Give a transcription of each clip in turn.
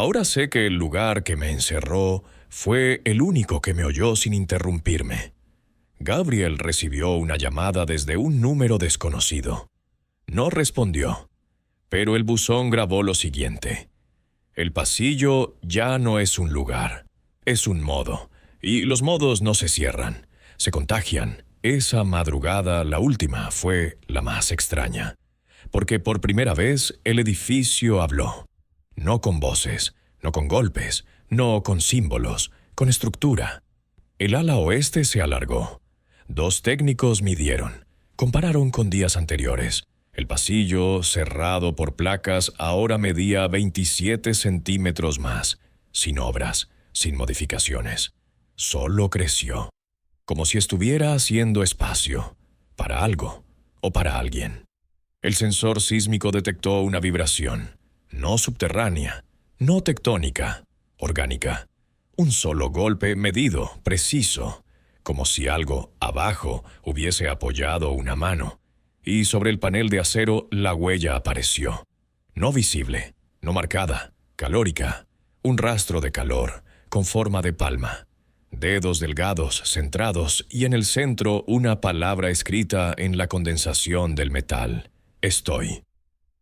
Ahora sé que el lugar que me encerró fue el único que me oyó sin interrumpirme. Gabriel recibió una llamada desde un número desconocido. No respondió, pero el buzón grabó lo siguiente: el pasillo ya no es un lugar, es un modo, y los modos no se cierran, se contagian. Esa madrugada, la última, fue la más extraña, porque por primera vez el edificio habló. No con voces, no con golpes, no con símbolos, con estructura. El ala oeste se alargó. 2 técnicos midieron, compararon con días anteriores. El pasillo, cerrado por placas, ahora medía 27 centímetros más, sin obras, sin modificaciones. Solo creció, como si estuviera haciendo espacio, para algo o para alguien. El sensor sísmico detectó una vibración, no subterránea, no tectónica, orgánica. Un solo golpe medido, preciso, como si algo abajo hubiese apoyado una mano, y sobre el panel de acero la huella apareció. No visible, no marcada, calórica, un rastro de calor, con forma de palma. Dedos delgados, centrados, y en el centro una palabra escrita en la condensación del metal: estoy.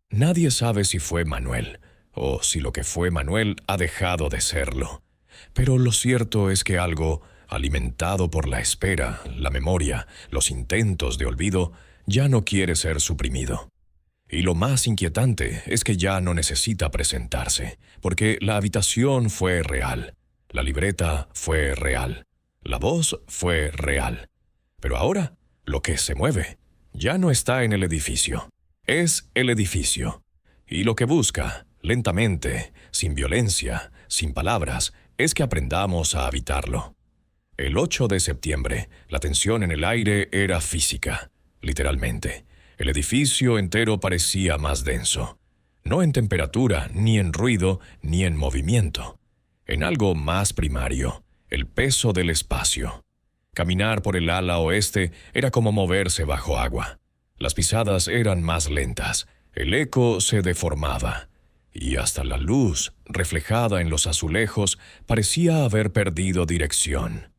Nadie sabe si fue Manuel, o si lo que fue Manuel ha dejado de serlo. Pero lo cierto es que algo, alimentado por la espera, la memoria, los intentos de olvido, ya no quiere ser suprimido. Y lo más inquietante es que ya no necesita presentarse, porque la habitación fue real, la libreta fue real, la voz fue real. Pero ahora, lo que se mueve ya no está en el edificio, es el edificio. Y lo que busca, lentamente, sin violencia, sin palabras, es que aprendamos a habitarlo. El 8 de septiembre, la tensión en el aire era física, literalmente. El edificio entero parecía más denso. No en temperatura, ni en ruido, ni en movimiento. En algo más primario, el peso del espacio. Caminar por el ala oeste era como moverse bajo agua. Las pisadas eran más lentas, el eco se deformaba, y hasta la luz, reflejada en los azulejos, parecía haber perdido dirección.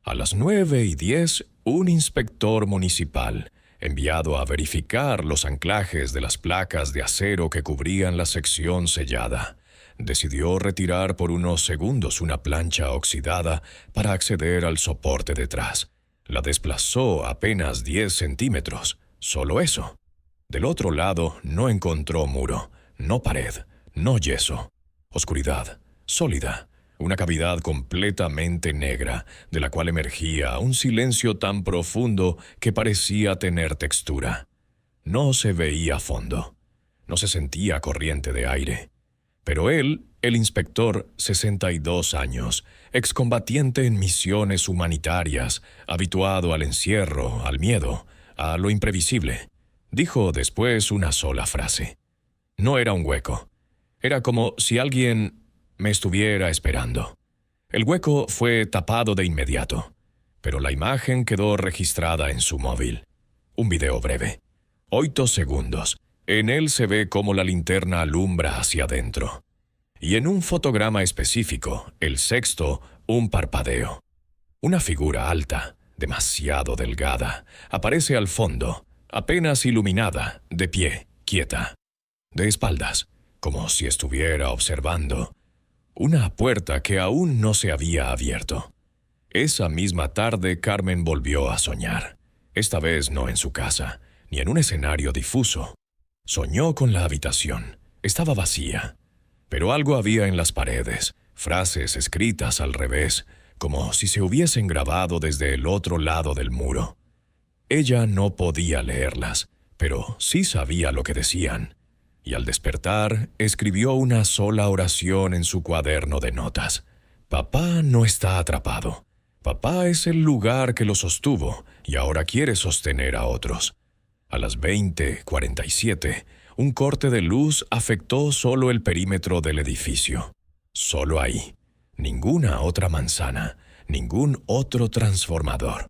A las 9:10, un inspector municipal, enviado a verificar los anclajes de las placas de acero que cubrían la sección sellada, decidió retirar por unos segundos una plancha oxidada para acceder al soporte detrás. La desplazó apenas 10 centímetros, solo eso. Del otro lado no encontró muro, no pared, no yeso. Oscuridad, sólida, una cavidad completamente negra, de la cual emergía un silencio tan profundo que parecía tener textura. No se veía fondo, no se sentía corriente de aire. Pero él, el inspector, 62 años, excombatiente en misiones humanitarias, habituado al encierro, al miedo, a lo imprevisible, dijo después una sola frase. No era un hueco. Era como si alguien me estuviera esperando. El hueco fue tapado de inmediato, pero la imagen quedó registrada en su móvil. Un video breve. 8 segundos. En él se ve cómo la linterna alumbra hacia adentro. Y en un fotograma específico, el sexto, un parpadeo. Una figura alta, demasiado delgada, aparece al fondo, apenas iluminada, de pie, quieta. De espaldas, como si estuviera observando. Una puerta que aún no se había abierto. Esa misma tarde Carmen volvió a soñar. Esta vez no en su casa, ni en un escenario difuso. Soñó con la habitación. Estaba vacía. Pero algo había en las paredes, frases escritas al revés, como si se hubiesen grabado desde el otro lado del muro. Ella no podía leerlas, pero sí sabía lo que decían. Y al despertar, escribió una sola oración en su cuaderno de notas. Papá no está atrapado. Papá es el lugar que lo sostuvo y ahora quiere sostener a otros. A las 20:47, un corte de luz afectó solo el perímetro del edificio. Solo ahí. Ninguna otra manzana, ningún otro transformador.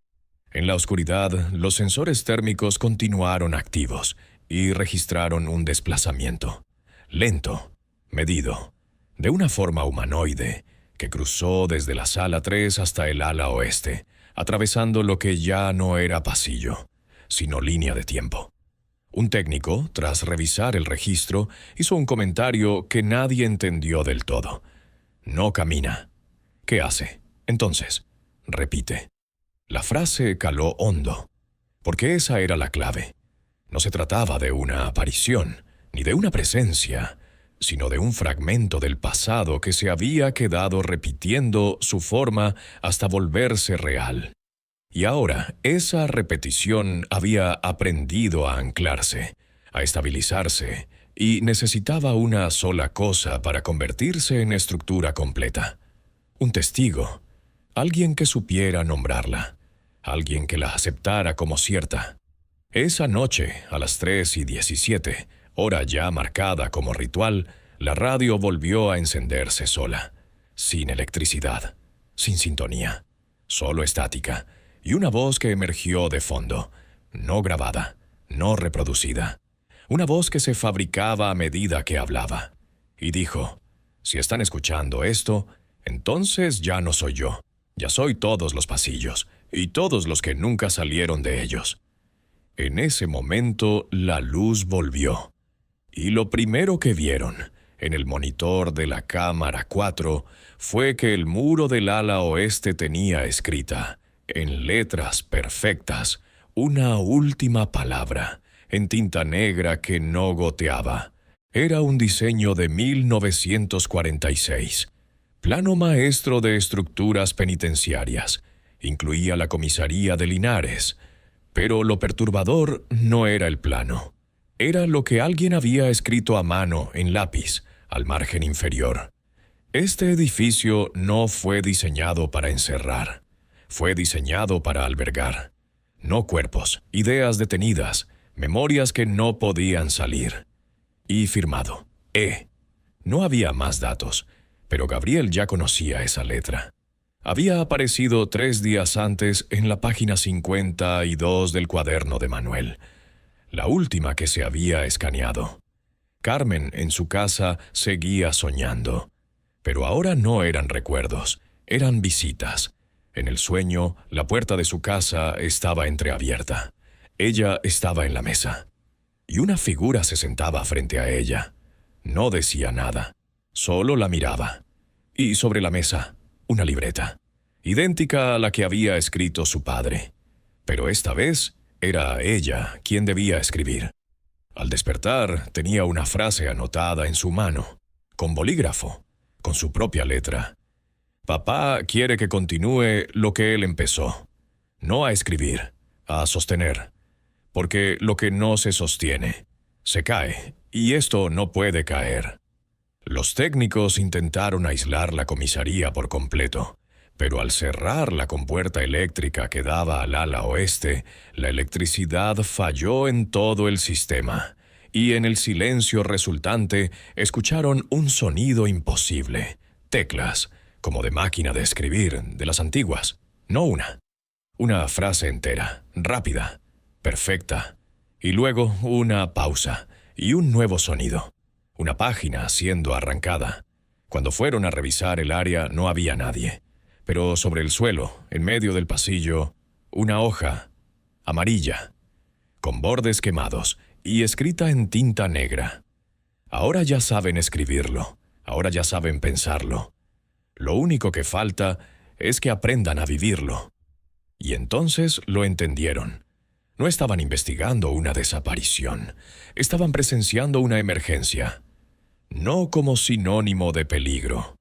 En la oscuridad, los sensores térmicos continuaron activos y registraron un desplazamiento. Lento, medido. de una forma humanoide, que cruzó desde la sala 3 hasta el ala oeste, atravesando lo que ya no era pasillo, sino línea de tiempo. Un técnico, tras revisar el registro, hizo un comentario que nadie entendió del todo. No camina. ¿Qué hace? Entonces, repite. La frase caló hondo, porque esa era la clave. No se trataba de una aparición, ni de una presencia, sino de un fragmento del pasado que se había quedado repitiendo su forma hasta volverse real. Y ahora esa repetición había aprendido a anclarse, a estabilizarse, y necesitaba una sola cosa para convertirse en estructura completa. Un testigo, alguien que supiera nombrarla, alguien que la aceptara como cierta. Esa noche, a las 3:17, hora ya marcada como ritual, la radio volvió a encenderse sola, sin electricidad, sin sintonía, solo estática, y una voz que emergió de fondo, no grabada, no reproducida, una voz que se fabricaba a medida que hablaba, y dijo: si están escuchando esto, entonces ya no soy yo, ya soy todos los pasillos, y todos los que nunca salieron de ellos. En ese momento la luz volvió, y lo primero que vieron, en el monitor de la cámara 4, fue que el muro del ala oeste tenía escrita, en letras perfectas, una última palabra, en tinta negra que no goteaba. Era un diseño de 1946. Plano maestro de estructuras penitenciarias. Incluía la comisaría de Linares. Pero lo perturbador no era el plano. Era lo que alguien había escrito a mano en lápiz, al margen inferior. Este edificio no fue diseñado para encerrar. Fue diseñado para albergar. No cuerpos, ideas detenidas, memorias que no podían salir. Y firmado, E. No había más datos, pero Gabriel ya conocía esa letra. Había aparecido 3 días antes en la página 52 del cuaderno de Manuel, la última que se había escaneado. Carmen, en su casa, seguía soñando. Pero ahora no eran recuerdos, eran visitas. En el sueño, la puerta de su casa estaba entreabierta. Ella estaba en la mesa. Y una figura se sentaba frente a ella. No decía nada, solo la miraba. Y sobre la mesa, una libreta, idéntica a la que había escrito su padre. Pero esta vez era ella quien debía escribir. Al despertar, tenía una frase anotada en su mano, con bolígrafo, con su propia letra. Papá quiere que continúe lo que él empezó. No a escribir, a sostener. Porque lo que no se sostiene, se cae, y esto no puede caer. Los técnicos intentaron aislar la comisaría por completo, pero al cerrar la compuerta eléctrica que daba al ala oeste, la electricidad falló en todo el sistema, y en el silencio resultante escucharon un sonido imposible, teclas, como de máquina de escribir, de las antiguas, no una frase entera, rápida, perfecta, y luego una pausa y un nuevo sonido. Una página siendo arrancada. Cuando fueron a revisar el área no había nadie, pero sobre el suelo, en medio del pasillo, una hoja amarilla, con bordes quemados y escrita en tinta negra. Ahora ya saben escribirlo, ahora ya saben pensarlo. Lo único que falta es que aprendan a vivirlo. Y entonces lo entendieron. No estaban investigando una desaparición, estaban presenciando una emergencia. No como sinónimo de peligro,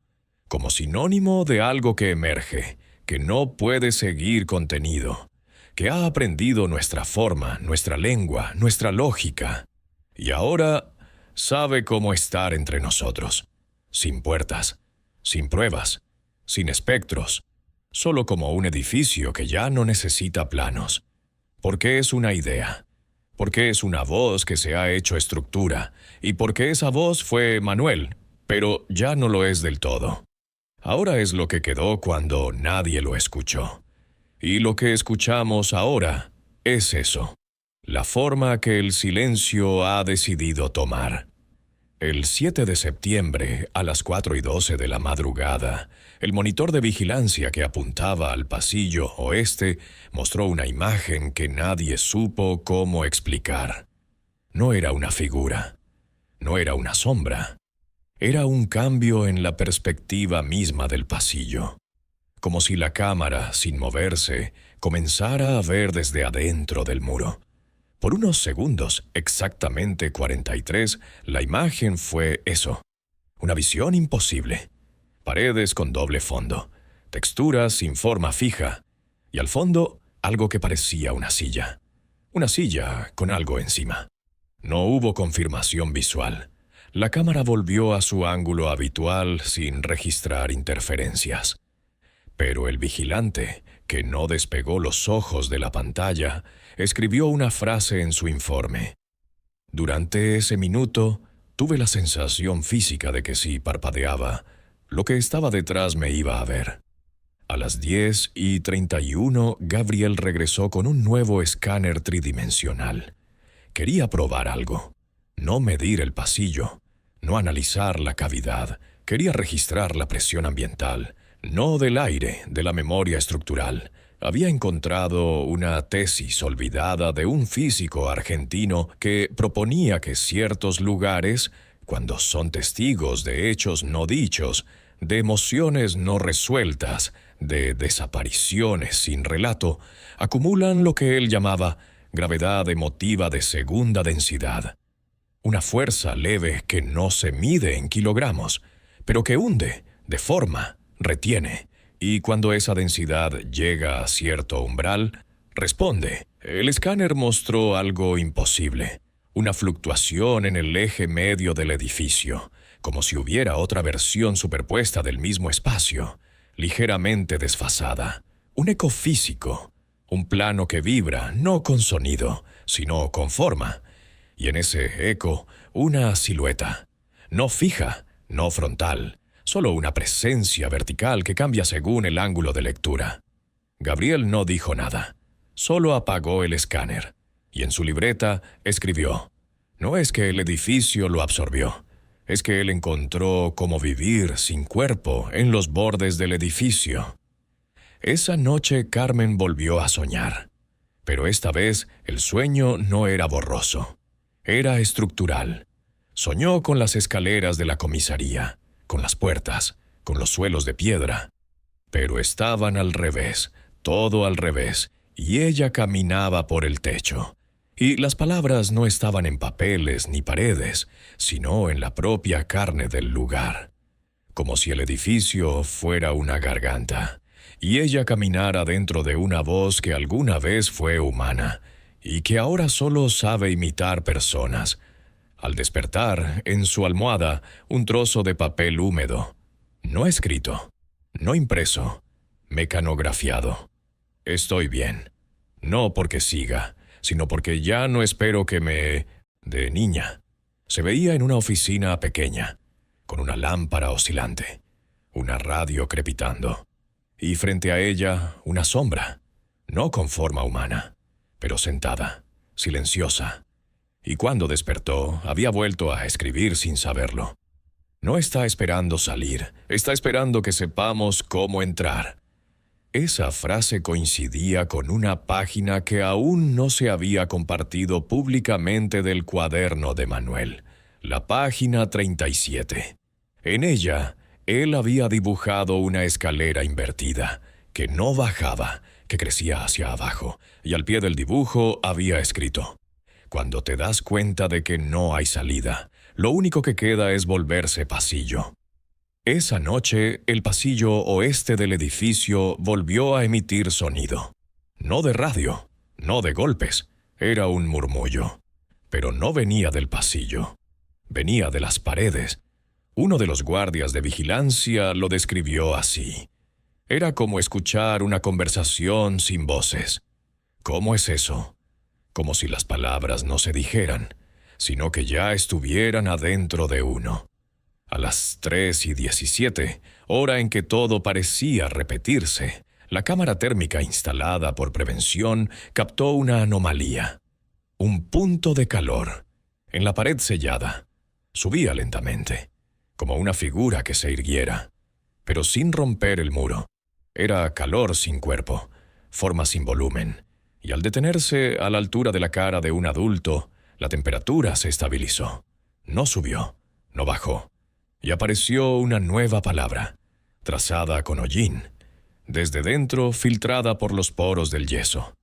como sinónimo de algo que emerge, que no puede seguir contenido, que ha aprendido nuestra forma, nuestra lengua, nuestra lógica, y ahora sabe cómo estar entre nosotros, sin puertas, sin pruebas, sin espectros, solo como un edificio que ya no necesita planos, porque es una idea. Porque es una voz que se ha hecho estructura, y porque esa voz fue Manuel, pero ya no lo es del todo. Ahora es lo que quedó cuando nadie lo escuchó. Y lo que escuchamos ahora es eso, la forma que el silencio ha decidido tomar. El 7 de septiembre, a las 4:12 de la madrugada, el monitor de vigilancia que apuntaba al pasillo oeste mostró una imagen que nadie supo cómo explicar. No era una figura, no era una sombra, era un cambio en la perspectiva misma del pasillo, como si la cámara, sin moverse, comenzara a ver desde adentro del muro. Por unos segundos, exactamente 43, la imagen fue eso, una visión imposible. Paredes con doble fondo, texturas sin forma fija, y al fondo algo que parecía una silla con algo encima. No hubo confirmación visual. La cámara volvió a su ángulo habitual sin registrar interferencias. Pero el vigilante, que no despegó los ojos de la pantalla, escribió una frase en su informe. Durante ese minuto, tuve la sensación física de que si parpadeaba, lo que estaba detrás me iba a ver. A las 10:31, Gabriel regresó con un nuevo escáner tridimensional. Quería probar algo. No medir el pasillo, no analizar la cavidad. Quería registrar la presión ambiental, no del aire, de la memoria estructural. Había encontrado una tesis olvidada de un físico argentino que proponía que ciertos lugares, cuando son testigos de hechos no dichos, de emociones no resueltas, de desapariciones sin relato, acumulan lo que él llamaba gravedad emotiva de segunda densidad. Una fuerza leve que no se mide en kilogramos, pero que hunde, deforma, retiene, y cuando esa densidad llega a cierto umbral, responde. El escáner mostró algo imposible, una fluctuación en el eje medio del edificio, como si hubiera otra versión superpuesta del mismo espacio, ligeramente desfasada, un eco físico, un plano que vibra no con sonido, sino con forma, y en ese eco una silueta, no fija, no frontal, solo una presencia vertical que cambia según el ángulo de lectura. Gabriel no dijo nada, solo apagó el escáner, y en su libreta escribió: no es que el edificio lo absorbió, es que él encontró cómo vivir sin cuerpo en los bordes del edificio. Esa noche Carmen volvió a soñar, pero esta vez el sueño no era borroso, era estructural. Soñó con las escaleras de la comisaría, con las puertas, con los suelos de piedra, pero estaban al revés, todo al revés, y ella caminaba por el techo. Y las palabras no estaban en papeles ni paredes, sino en la propia carne del lugar. Como si el edificio fuera una garganta, y ella caminara dentro de una voz que alguna vez fue humana, y que ahora solo sabe imitar personas. Al despertar, en su almohada, un trozo de papel húmedo, no escrito, no impreso, mecanografiado. Estoy bien, no porque siga, sino porque ya no espero que me... De niña, se veía en una oficina pequeña, con una lámpara oscilante, una radio crepitando, y frente a ella una sombra, no con forma humana, pero sentada, silenciosa. Y cuando despertó, había vuelto a escribir sin saberlo. No está esperando salir, está esperando que sepamos cómo entrar. Esa frase coincidía con una página que aún no se había compartido públicamente del cuaderno de Manuel, la página 37. En ella, él había dibujado una escalera invertida, que no bajaba, que crecía hacia abajo, y al pie del dibujo había escrito: cuando te das cuenta de que no hay salida, lo único que queda es volverse pasillo. Esa noche, el pasillo oeste del edificio volvió a emitir sonido. No de radio, no de golpes, era un murmullo. Pero no venía del pasillo, venía de las paredes. Uno de los guardias de vigilancia lo describió así. Era como escuchar una conversación sin voces. ¿Cómo es eso? Como si las palabras no se dijeran, sino que ya estuvieran adentro de uno. A las 3:17, hora en que todo parecía repetirse, la cámara térmica instalada por prevención captó una anomalía. Un punto de calor, en la pared sellada. Subía lentamente, como una figura que se irguiera, pero sin romper el muro. Era calor sin cuerpo, forma sin volumen, y al detenerse a la altura de la cara de un adulto, la temperatura se estabilizó. No subió, no bajó, y apareció una nueva palabra, trazada con hollín, desde dentro filtrada por los poros del yeso.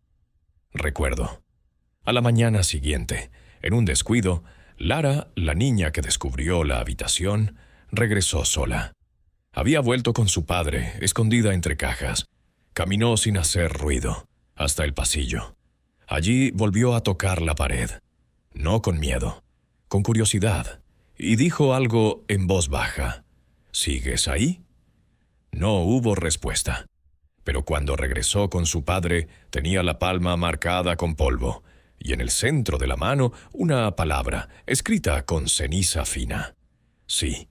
Recuerdo. A la mañana siguiente, en un descuido, Lara, la niña que descubrió la habitación, regresó sola. Había vuelto con su padre, escondida entre cajas. Caminó sin hacer ruido, hasta el pasillo. Allí volvió a tocar la pared. No con miedo, con curiosidad, y dijo algo en voz baja. ¿Sigues ahí? No hubo respuesta. Pero cuando regresó con su padre, tenía la palma marcada con polvo, y en el centro de la mano una palabra, escrita con ceniza fina. Sí,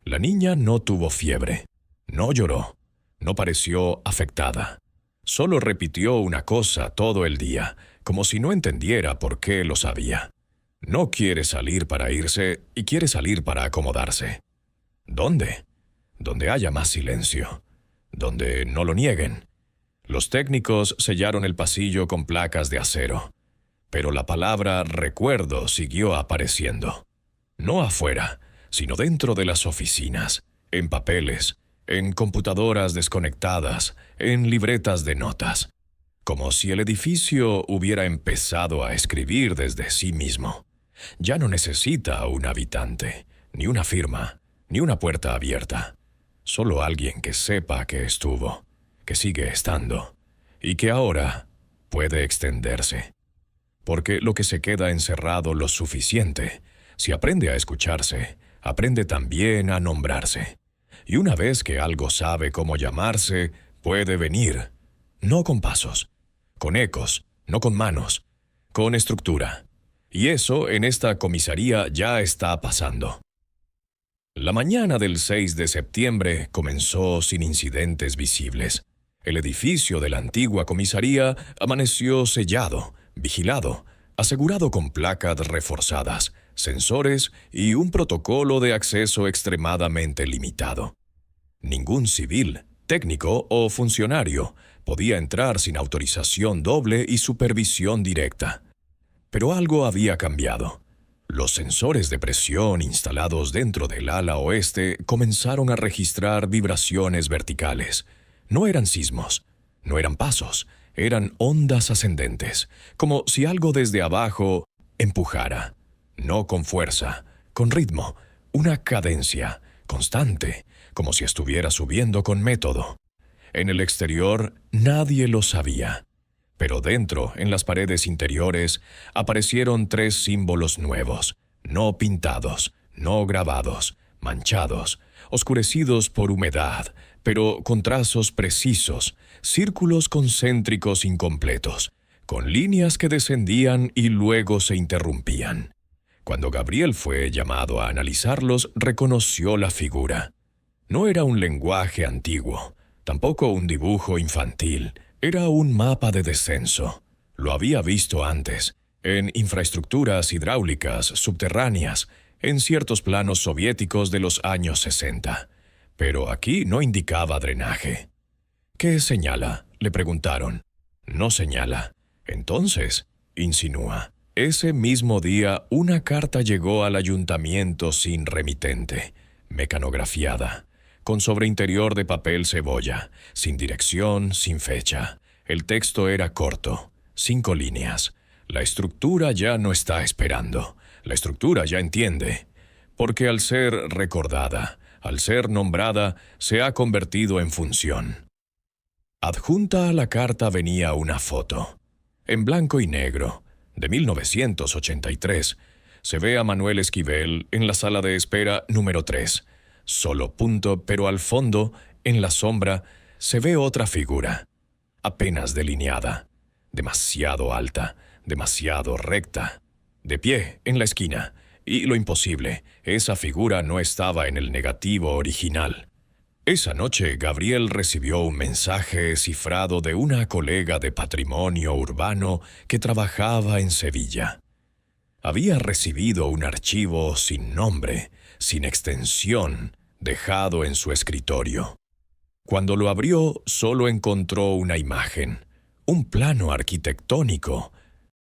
la niña no tuvo fiebre, no lloró, no pareció afectada. Solo repitió una cosa todo el día, como si no entendiera por qué lo sabía. No quiere salir para irse y quiere salir para acomodarse. ¿Dónde? Donde haya más silencio, donde no lo nieguen. Los técnicos sellaron el pasillo con placas de acero, pero la palabra recuerdo siguió apareciendo. No afuera, sino dentro de las oficinas, en papeles, en computadoras desconectadas, en libretas de notas, como si el edificio hubiera empezado a escribir desde sí mismo. Ya no necesita un habitante, ni una firma, ni una puerta abierta. Solo alguien que sepa que estuvo, que sigue estando, y que ahora puede extenderse. Porque lo que se queda encerrado lo suficiente, si aprende a escucharse, aprende también a nombrarse. Y una vez que algo sabe cómo llamarse, puede venir, no con pasos, con ecos, no con manos, con estructura. Y eso en esta comisaría ya está pasando. La mañana del 6 de septiembre comenzó sin incidentes visibles. El edificio de la antigua comisaría amaneció sellado, vigilado, asegurado con placas reforzadas, sensores y un protocolo de acceso extremadamente limitado. Ningún civil, técnico o funcionario podía entrar sin autorización doble y supervisión directa. Pero algo había cambiado. Los sensores de presión instalados dentro del ala oeste comenzaron a registrar vibraciones verticales. No eran sismos, no eran pasos, eran ondas ascendentes, como si algo desde abajo empujara. No con fuerza, con ritmo, una cadencia constante, como si estuviera subiendo con método. En el exterior nadie lo sabía. Pero dentro, en las paredes interiores, aparecieron 3 símbolos nuevos, no pintados, no grabados, manchados, oscurecidos por humedad, pero con trazos precisos, círculos concéntricos incompletos, con líneas que descendían y luego se interrumpían. Cuando Gabriel fue llamado a analizarlos, reconoció la figura. No era un lenguaje antiguo, tampoco un dibujo infantil. Era un mapa de descenso. Lo había visto antes, en infraestructuras hidráulicas subterráneas, en ciertos planos soviéticos de los años 60. Pero aquí no indicaba drenaje. ¿Qué señala?, le preguntaron. No señala. Entonces, insinúa. Ese mismo día, una carta llegó al ayuntamiento sin remitente, mecanografiada, con sobreinterior de papel cebolla, sin dirección, sin fecha. El texto era corto, 5 líneas. La estructura ya no está esperando. La estructura ya entiende. Porque al ser recordada, al ser nombrada, se ha convertido en función. Adjunta a la carta venía una foto. En blanco y negro, de 1983. Se ve a Manuel Esquivel en la sala de espera número 3. Solo punto, pero al fondo, en la sombra, se ve otra figura, apenas delineada, demasiado alta, demasiado recta, de pie en la esquina, y lo imposible, esa figura no estaba en el negativo original. Esa noche, Gabriel recibió un mensaje cifrado de una colega de patrimonio urbano que trabajaba en Sevilla. Había recibido un archivo sin nombre, sin extensión, dejado en su escritorio. Cuando lo abrió, solo encontró una imagen, un plano arquitectónico.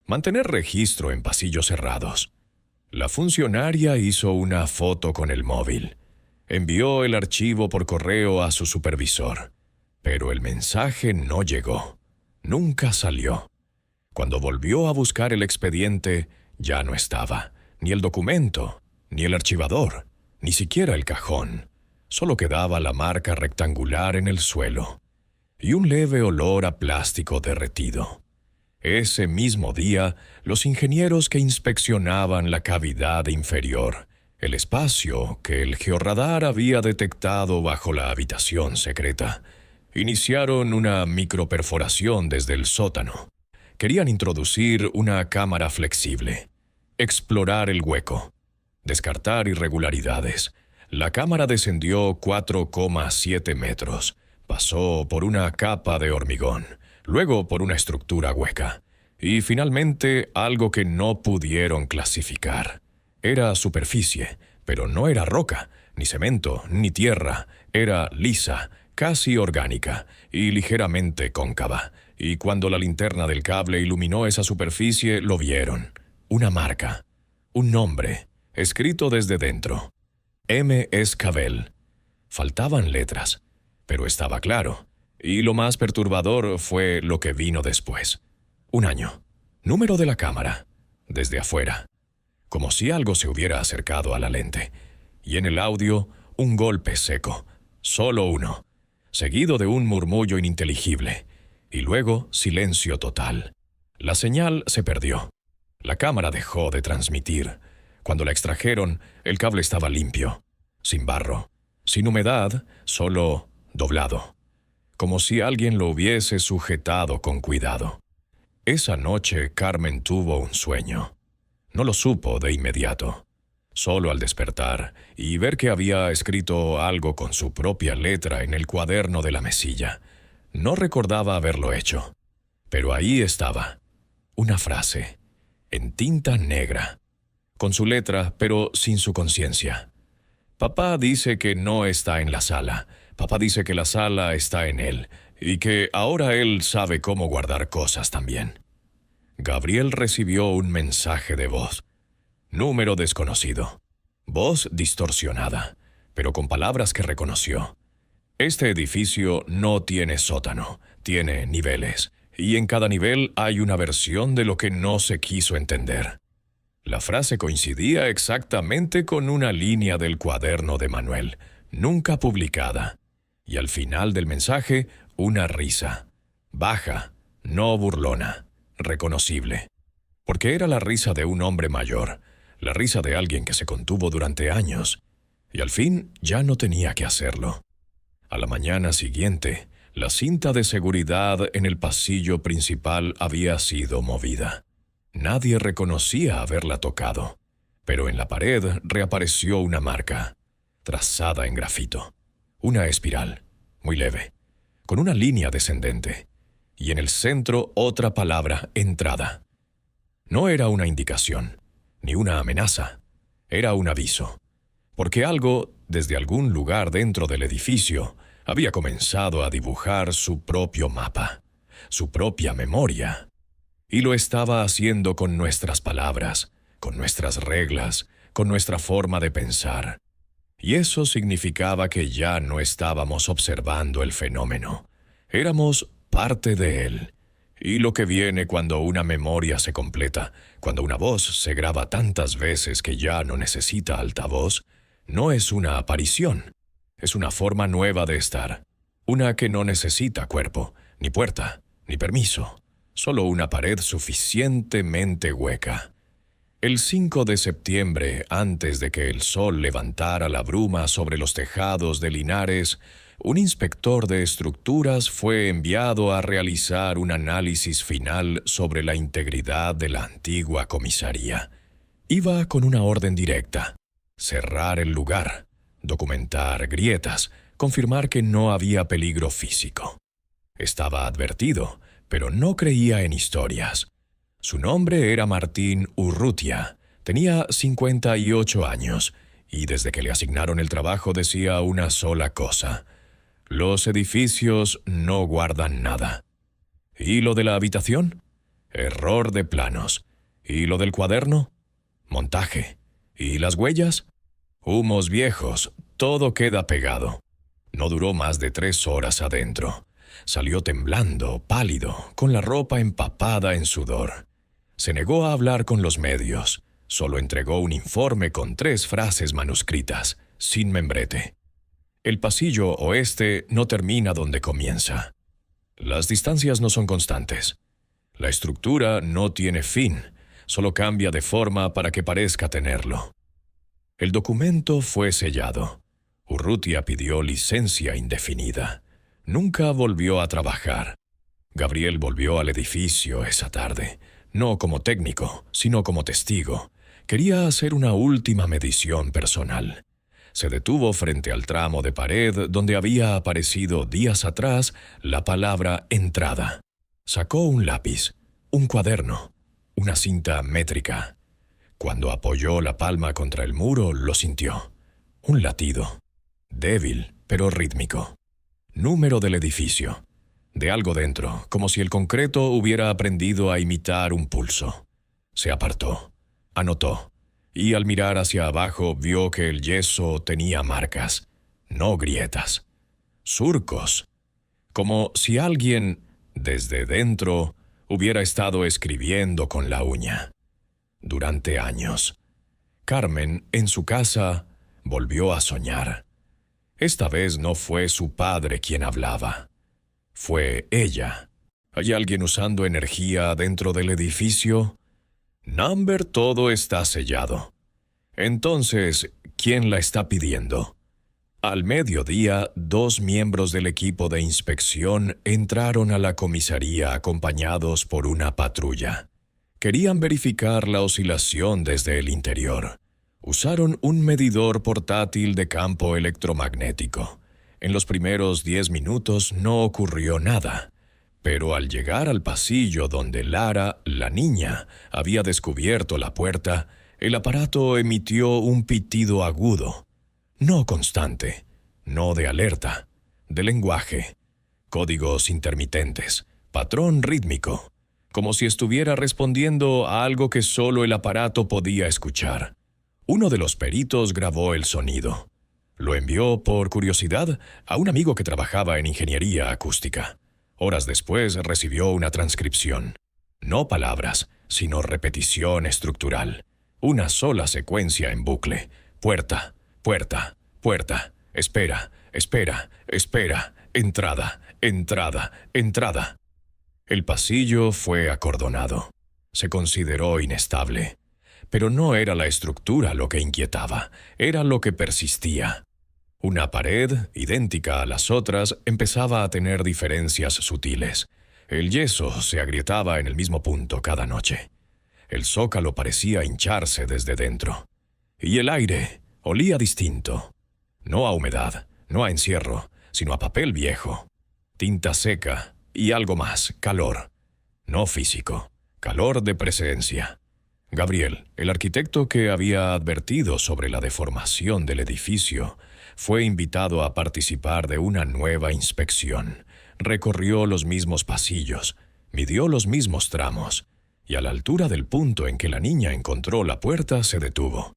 Mantener registro en pasillos cerrados. La funcionaria hizo una foto con el móvil. Envió el archivo por correo a su supervisor. Pero el mensaje no llegó. Nunca salió. Cuando volvió a buscar el expediente, ya no estaba. Ni el documento, ni el archivador, ni siquiera el cajón. Solo quedaba la marca rectangular en el suelo y un leve olor a plástico derretido. Ese mismo día, los ingenieros que inspeccionaban la cavidad inferior, el espacio que el georradar había detectado bajo la habitación secreta, iniciaron una microperforación desde el sótano. Querían introducir una cámara flexible, explorar el hueco, descartar irregularidades. La cámara descendió 4,7 metros, pasó por una capa de hormigón, luego por una estructura hueca, y finalmente algo que no pudieron clasificar. Era superficie, pero no era roca, ni cemento, ni tierra. Era lisa, casi orgánica, y ligeramente cóncava. Y cuando la linterna del cable iluminó esa superficie, lo vieron. Una marca, un nombre, escrito desde dentro. M. Escabel. Faltaban letras, pero estaba claro. Y lo más perturbador fue lo que vino después. Un año. Número de la cámara. Desde afuera. Como si algo se hubiera acercado a la lente. Y en el audio, un golpe seco. Solo uno. Seguido de un murmullo ininteligible. Y luego, silencio total. La señal se perdió. La cámara dejó de transmitir. Cuando la extrajeron, el cable estaba limpio, sin barro, sin humedad, solo doblado, como si alguien lo hubiese sujetado con cuidado. Esa noche Carmen tuvo un sueño. No lo supo de inmediato. Solo al despertar y ver que había escrito algo con su propia letra en el cuaderno de la mesilla. No recordaba haberlo hecho, pero ahí estaba, una frase, en tinta negra, con su letra, pero sin su conciencia. Papá dice que no está en la sala. Papá dice que la sala está en él, y que ahora él sabe cómo guardar cosas también. Gabriel recibió un mensaje de voz. Número desconocido. Voz distorsionada, pero con palabras que reconoció. Este edificio no tiene sótano, tiene niveles, y en cada nivel hay una versión de lo que no se quiso entender. La frase coincidía exactamente con una línea del cuaderno de Manuel, nunca publicada. Y al final del mensaje, una risa. Baja, no burlona, reconocible. Porque era la risa de un hombre mayor, la risa de alguien que se contuvo durante años. Y al fin ya no tenía que hacerlo. A la mañana siguiente, la cinta de seguridad en el pasillo principal había sido movida. Nadie reconocía haberla tocado, pero en la pared reapareció una marca, trazada en grafito. Una espiral, muy leve, con una línea descendente, y en el centro otra palabra, entrada. No era una indicación, ni una amenaza, era un aviso, porque algo, desde algún lugar dentro del edificio, había comenzado a dibujar su propio mapa, su propia memoria. Y lo estaba haciendo con nuestras palabras, con nuestras reglas, con nuestra forma de pensar. Y eso significaba que ya no estábamos observando el fenómeno. Éramos parte de él. Y lo que viene cuando una memoria se completa, cuando una voz se graba tantas veces que ya no necesita altavoz, no es una aparición. Es una forma nueva de estar. Una que no necesita cuerpo, ni puerta, ni permiso. Solo una pared suficientemente hueca. El 5 de septiembre, antes de que el sol levantara la bruma sobre los tejados de Linares, un inspector de estructuras fue enviado a realizar un análisis final sobre la integridad de la antigua comisaría. Iba con una orden directa: cerrar el lugar, documentar grietas, confirmar que no había peligro físico. Estaba advertido, pero no creía en historias. Su nombre era Martín Urrutia, Tenía 58 años y desde que le asignaron el trabajo decía una sola cosa: los edificios no guardan nada. ¿Y lo de la habitación? Error de planos. ¿Y lo del cuaderno? Montaje. ¿Y las huellas? Humos viejos, todo queda pegado. No duró más de 3 horas adentro. Salió temblando, pálido, con la ropa empapada en sudor. Se negó a hablar con los medios. Solo entregó un informe con 3 frases manuscritas, sin membrete. El pasillo oeste no termina donde comienza. Las distancias no son constantes. La estructura no tiene fin, solo cambia de forma para que parezca tenerlo. El documento fue sellado. Urrutia pidió licencia indefinida. Nunca volvió a trabajar. Gabriel volvió al edificio esa tarde, no como técnico, sino como testigo. Quería hacer una última medición personal. Se detuvo frente al tramo de pared donde había aparecido días atrás la palabra entrada. Sacó un lápiz, un cuaderno, una cinta métrica. Cuando apoyó la palma contra el muro, lo sintió. Un latido, débil pero rítmico. Número del edificio. De algo dentro, como si el concreto hubiera aprendido a imitar un pulso. Se apartó, anotó, y al mirar hacia abajo vio que el yeso tenía marcas, no grietas, surcos, como si alguien, desde dentro, hubiera estado escribiendo con la uña. Durante años, Carmen, en su casa, volvió a soñar. Esta vez no fue su padre quien hablaba. Fue ella. ¿Hay alguien usando energía dentro del edificio? Number, todo está sellado. Entonces, ¿quién la está pidiendo? Al mediodía, 2 miembros del equipo de inspección entraron a la comisaría acompañados por una patrulla. Querían verificar la oscilación desde el interior. Usaron un medidor portátil de campo electromagnético. En los primeros 10 minutos no ocurrió nada, pero al llegar al pasillo donde Lara, la niña, había descubierto la puerta, el aparato emitió un pitido agudo, no constante, no de alerta, de lenguaje, códigos intermitentes, patrón rítmico, como si estuviera respondiendo a algo que solo el aparato podía escuchar. Uno de los peritos grabó el sonido. Lo envió por curiosidad a un amigo que trabajaba en ingeniería acústica. Horas después recibió una transcripción. No palabras, sino repetición estructural. Una sola secuencia en bucle. Puerta, puerta, puerta. Espera, espera, espera. Entrada, entrada, entrada. El pasillo fue acordonado. Se consideró inestable. Pero no era la estructura lo que inquietaba, era lo que persistía. Una pared, idéntica a las otras, empezaba a tener diferencias sutiles. El yeso se agrietaba en el mismo punto cada noche. El zócalo parecía hincharse desde dentro. Y el aire olía distinto. No a humedad, no a encierro, sino a papel viejo. Tinta seca y algo más, calor. No físico, calor de presencia. Gabriel, el arquitecto que había advertido sobre la deformación del edificio, fue invitado a participar de una nueva inspección. Recorrió los mismos pasillos, midió los mismos tramos, y a la altura del punto en que la niña encontró la puerta se detuvo.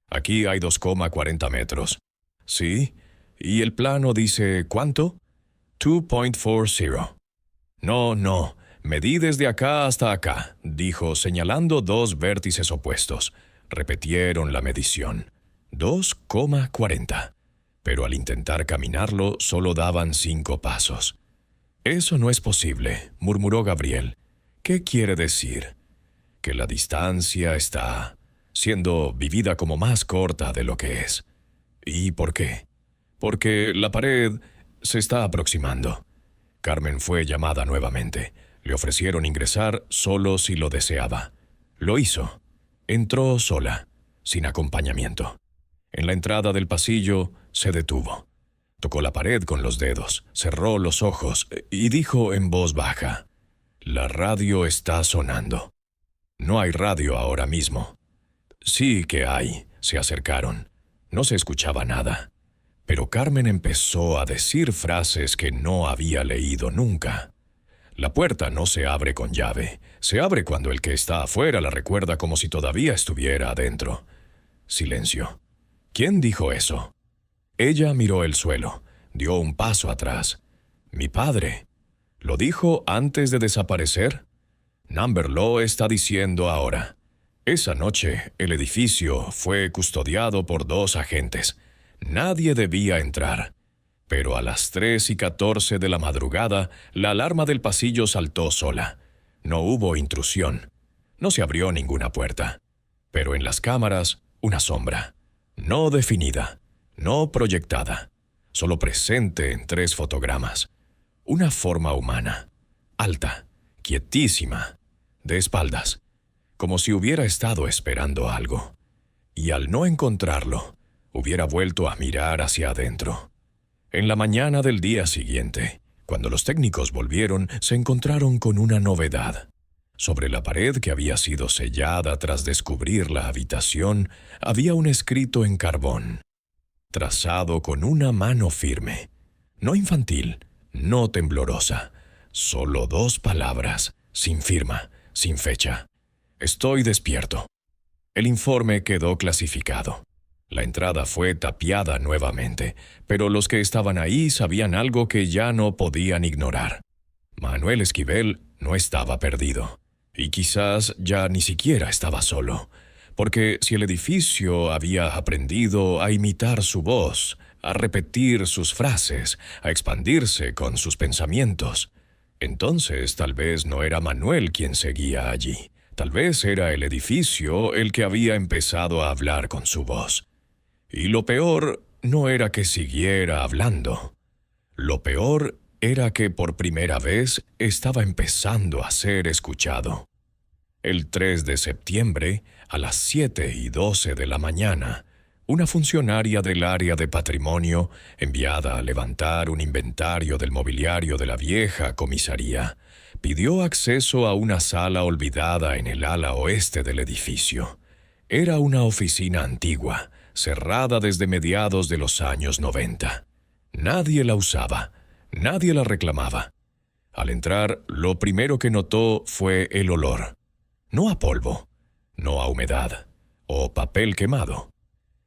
Aquí hay 2,40 metros. ¿Sí? ¿Y el plano dice cuánto? 2.40. No. Medí desde acá hasta acá, dijo, señalando 2 vértices opuestos. Repitieron la medición. 2,40. Pero al intentar caminarlo, solo daban 5 pasos. «Eso no es posible», murmuró Gabriel. «¿Qué quiere decir?» «Que la distancia está siendo vivida como más corta de lo que es». «¿Y por qué?» «Porque la pared se está aproximando». Carmen fue llamada nuevamente. Le ofrecieron ingresar solo si lo deseaba. Lo hizo. Entró sola, sin acompañamiento. En la entrada del pasillo se detuvo. Tocó la pared con los dedos, cerró los ojos y dijo en voz baja: «La radio está sonando». «No hay radio ahora mismo». Sí que hay. Se acercaron. No se escuchaba nada. Pero Carmen empezó a decir frases que no había leído nunca. La puerta no se abre con llave. Se abre cuando el que está afuera la recuerda como si todavía estuviera adentro. Silencio. ¿Quién dijo eso? Ella miró el suelo. Dio un paso atrás. Mi padre. ¿Lo dijo antes de desaparecer? Number Law está diciendo ahora. Esa noche, el edificio fue custodiado por 2 agentes. Nadie debía entrar. Pero a las 3:14 de la madrugada, la alarma del pasillo saltó sola. No hubo intrusión. No se abrió ninguna puerta. Pero en las cámaras, una sombra. No definida, no proyectada, solo presente en 3 fotogramas. Una forma humana, alta, quietísima, de espaldas, como si hubiera estado esperando algo. Y al no encontrarlo, hubiera vuelto a mirar hacia adentro. En la mañana del día siguiente, cuando los técnicos volvieron, se encontraron con una novedad. Sobre la pared que había sido sellada tras descubrir la habitación, había un escrito en carbón, trazado con una mano firme, no infantil, no temblorosa, solo 2 palabras, sin firma, sin fecha. Estoy despierto. El informe quedó clasificado. La entrada fue tapiada nuevamente, pero los que estaban ahí sabían algo que ya no podían ignorar. Manuel Esquivel no estaba perdido. Y quizás ya ni siquiera estaba solo, porque si el edificio había aprendido a imitar su voz, a repetir sus frases, a expandirse con sus pensamientos, entonces tal vez no era Manuel quien seguía allí. Tal vez era el edificio el que había empezado a hablar con su voz. Y lo peor no era que siguiera hablando. Lo peor era que por primera vez estaba empezando a ser escuchado. El 3 de septiembre, a las 7:12 de la mañana, una funcionaria del área de patrimonio, enviada a levantar un inventario del mobiliario de la vieja comisaría, pidió acceso a una sala olvidada en el ala oeste del edificio. Era una oficina antigua, cerrada desde mediados de los años 90. Nadie la usaba, nadie la reclamaba. Al entrar, lo primero que notó fue el olor. No a polvo, no a humedad, o papel quemado.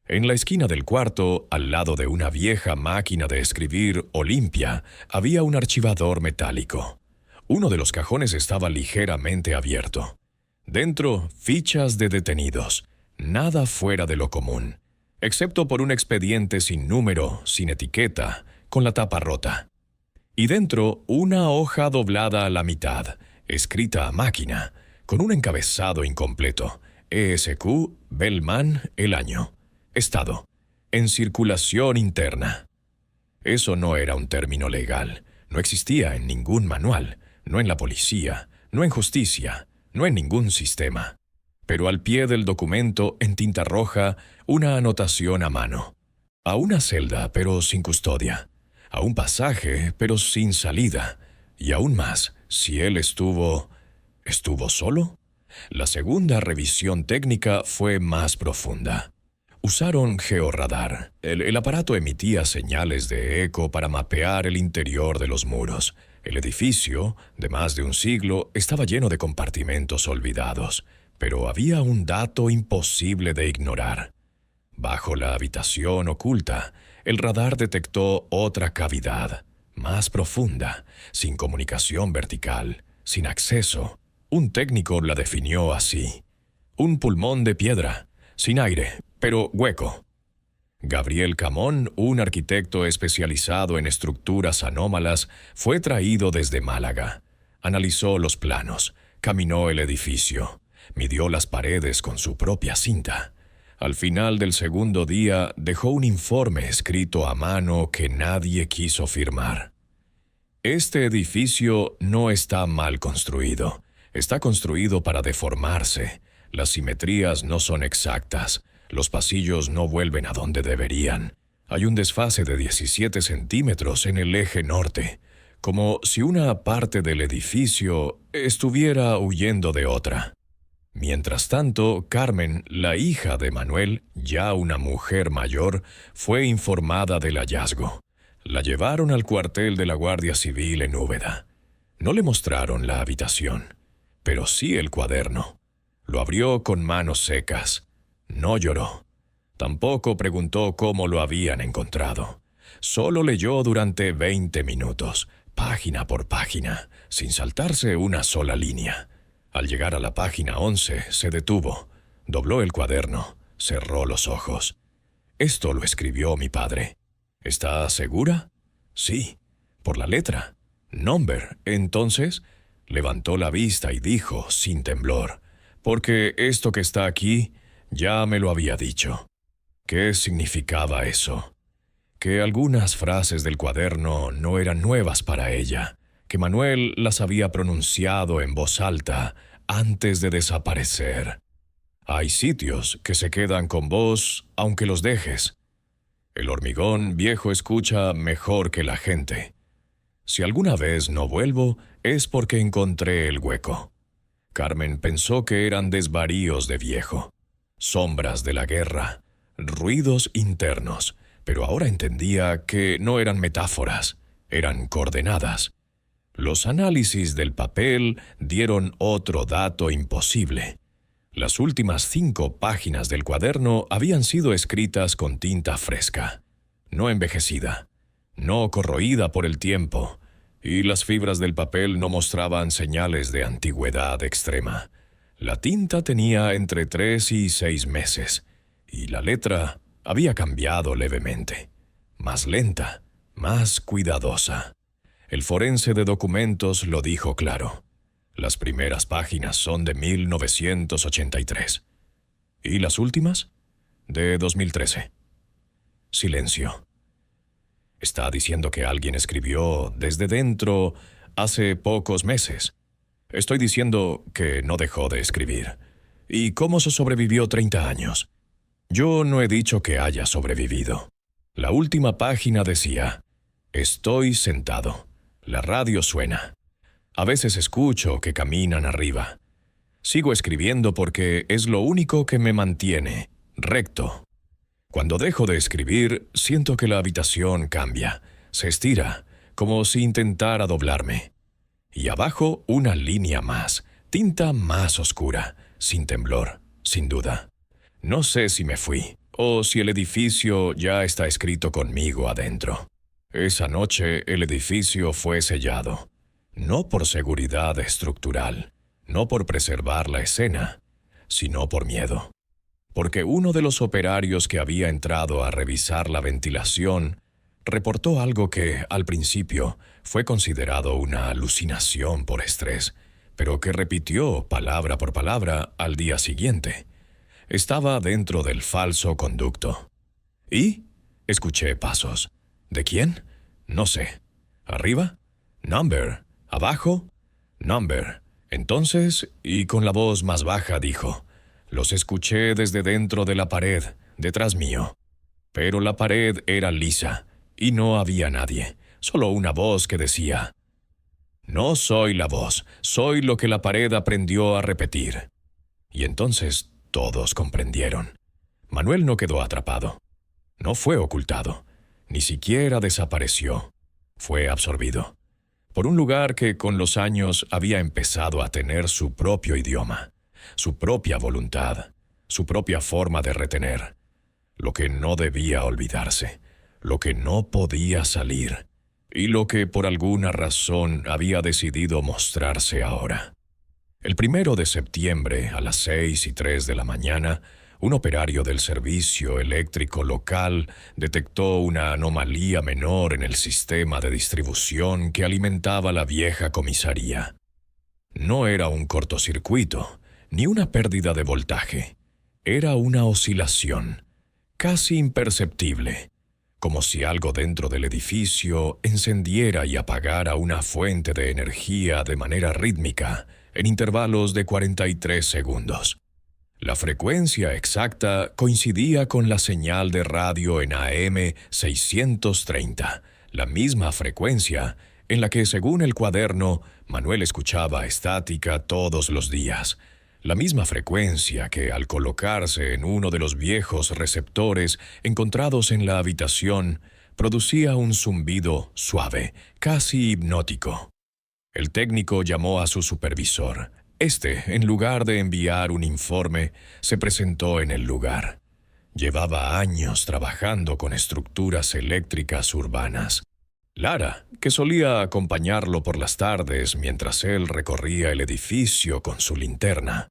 En la esquina del cuarto, al lado de una vieja máquina de escribir Olimpia, había un archivador metálico. Uno de los cajones estaba ligeramente abierto. Dentro, fichas de detenidos, nada fuera de lo común, excepto por un expediente sin número, sin etiqueta, con la tapa rota. Y dentro, una hoja doblada a la mitad, escrita a máquina, con un encabezado incompleto. ESQ, Bellman, el año. Estado. En circulación interna. Eso no era un término legal. No existía en ningún manual, no en la policía, no en justicia, no en ningún sistema. Pero al pie del documento, en tinta roja, una anotación a mano. A una celda, pero sin custodia. A un pasaje, pero sin salida. Y aún más, si él ¿estuvo solo? La segunda revisión técnica fue más profunda. Usaron georradar. El aparato emitía señales de eco para mapear el interior de los muros. El edificio, de más de un siglo, estaba lleno de compartimentos olvidados, pero había un dato imposible de ignorar. Bajo la habitación oculta, el radar detectó otra cavidad, más profunda, sin comunicación vertical, sin acceso. Un técnico la definió así: un pulmón de piedra, sin aire, pero hueco. Gabriel Camón, un arquitecto especializado en estructuras anómalas, fue traído desde Málaga. Analizó los planos, caminó el edificio, midió las paredes con su propia cinta. Al final del segundo día dejó un informe escrito a mano que nadie quiso firmar. Este edificio no está mal construido. Está construido para deformarse. Las simetrías no son exactas. Los pasillos no vuelven a donde deberían. Hay un desfase de 17 centímetros en el eje norte, como si una parte del edificio estuviera huyendo de otra. Mientras tanto, Carmen, la hija de Manuel, ya una mujer mayor, fue informada del hallazgo. La llevaron al cuartel de la Guardia Civil en Úbeda. No le mostraron la habitación, pero sí el cuaderno. Lo abrió con manos secas. No lloró. Tampoco preguntó cómo lo habían encontrado. Solo leyó durante 20 minutos, página por página, sin saltarse una sola línea. Al llegar a la página 11, se detuvo, dobló el cuaderno, cerró los ojos. Esto lo escribió mi padre. ¿Está segura? Sí, por la letra. Number. Entonces, levantó la vista y dijo, sin temblor, porque esto que está aquí, ya me lo había dicho. ¿Qué significaba eso? Que algunas frases del cuaderno no eran nuevas para ella, que Manuel las había pronunciado en voz alta antes de desaparecer. Hay sitios que se quedan con vos aunque los dejes. El hormigón viejo escucha mejor que la gente. Si alguna vez no vuelvo, es porque encontré el hueco. Carmen pensó que eran desvaríos de viejo, sombras de la guerra, ruidos internos, pero ahora entendía que no eran metáforas, eran coordenadas. Los análisis del papel dieron otro dato imposible. Las últimas 5 páginas del cuaderno habían sido escritas con tinta fresca, no envejecida, no corroída por el tiempo, y las fibras del papel no mostraban señales de antigüedad extrema. La tinta tenía entre 3 y 6 meses, y la letra había cambiado levemente, más lenta, más cuidadosa. El forense de documentos lo dijo claro. Las primeras páginas son de 1983. ¿Y las últimas? De 2013. Silencio. Está diciendo que alguien escribió desde dentro hace pocos meses. Estoy diciendo que no dejó de escribir. ¿Y cómo se sobrevivió 30 años? Yo no he dicho que haya sobrevivido. La última página decía, estoy sentado. La radio suena. A veces escucho que caminan arriba. Sigo escribiendo porque es lo único que me mantiene recto. Cuando dejo de escribir, siento que la habitación cambia, se estira, como si intentara doblarme. Y abajo una línea más, tinta más oscura, sin temblor, sin duda. No sé si me fui, o si el edificio ya está escrito conmigo adentro. Esa noche el edificio fue sellado. No por seguridad estructural, no por preservar la escena, sino por miedo. Porque uno de los operarios que había entrado a revisar la ventilación reportó algo que, al principio, fue considerado una alucinación por estrés, pero que repitió palabra por palabra al día siguiente. Estaba dentro del falso conducto. ¿Y? Escuché pasos. ¿De quién? No sé. ¿Arriba? Number. ¿Abajo? Number. Entonces, y con la voz más baja dijo, los escuché desde dentro de la pared, detrás mío. Pero la pared era lisa, y no había nadie, solo una voz que decía, no soy la voz, soy lo que la pared aprendió a repetir. Y entonces todos comprendieron. Manuel no quedó atrapado. No fue ocultado. Ni siquiera desapareció. Fue absorbido por un lugar que con los años había empezado a tener su propio idioma, su propia voluntad, su propia forma de retener, lo que no debía olvidarse, lo que no podía salir, y lo que por alguna razón había decidido mostrarse ahora. El 1 de septiembre, a las 6:03 de la mañana, un operario del servicio eléctrico local detectó una anomalía menor en el sistema de distribución que alimentaba la vieja comisaría. No era un cortocircuito, ni una pérdida de voltaje. Era una oscilación, casi imperceptible, como si algo dentro del edificio encendiera y apagara una fuente de energía de manera rítmica, en intervalos de 43 segundos. La frecuencia exacta coincidía con la señal de radio en AM 630, la misma frecuencia en la que, según el cuaderno, Manuel escuchaba estática todos los días, la misma frecuencia que al colocarse en uno de los viejos receptores encontrados en la habitación producía un zumbido suave, casi hipnótico. El técnico llamó a su supervisor. Este, en lugar de enviar un informe, se presentó en el lugar. Llevaba años trabajando con estructuras eléctricas urbanas. Lara, que solía acompañarlo por las tardes mientras él recorría el edificio con su linterna.